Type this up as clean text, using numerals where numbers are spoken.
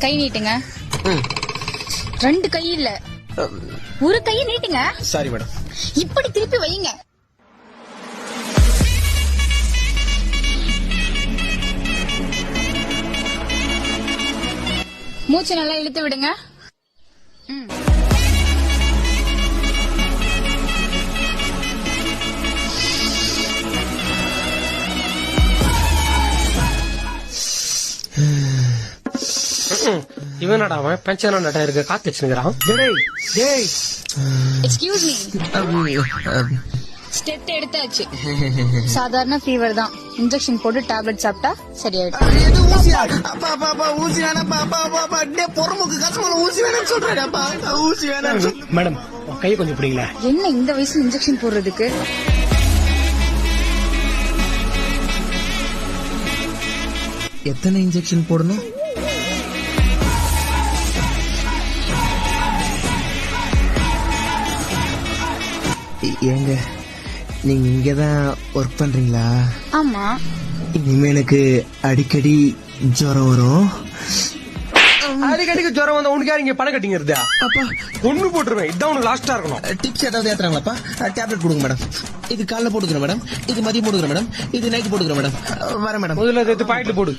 கை நீட்டுங்க. 2 கை இல்ல, ஒரு கையை நீட்டுங்க. Sorry madam. இப்படி திருப்பி வைங்க. மூச்சு நல்லா இழுத்து விடுங்க. இவனடா அவன் பென்ஷன் நட்டா இருக்க காத்து வச்சுக்கிறான். எக்ஸ்கியூஸ் மீ, ஸ்டெப் எடுத்தாச்சு. சாதாரண ஃபீவர் தான், இன்ஜெக்ஷன் போட்டு டேப்லெட் சாப்பிட்டா சரியாயிடும். மேடம் கை கொஞ்சம் பிடிக்கல. என்ன இந்த வயசுல இன்ஜெக்ஷன் போடுறதுக்கு? எத்தனை இன்ஜெக்ஷன் போடணும்? ஏங்க நீங்க இங்கதான் ஒர்க் பண்றீங்களா? ஆமா. இனிமே எனக்கு அடிக்கடி ஜுரம் வரும். அடிக்கடிக்கு ஜுரம் வந்தா உனக்கு இங்க பணம் கட்டிங்கிறது அப்பா ஒண்ணு போட்டுருவேன். இதான் உனக்கு லாஸ்டா இருக்கணும். டிப்ஸ் ஏதாவது ஏத்துறாங்களாப்பா? டேப்லெட் கொடுங்க மேடம். இது காலைல போட்டுக்கிறேன் மேடம், இது மதியம் போட்டுக்கிறேன் மேடம், இது நைட் போட்டுக்கிறேன் மேடம். வரேன் மேடம். முதல்ல பாக்கெட்ல போடு.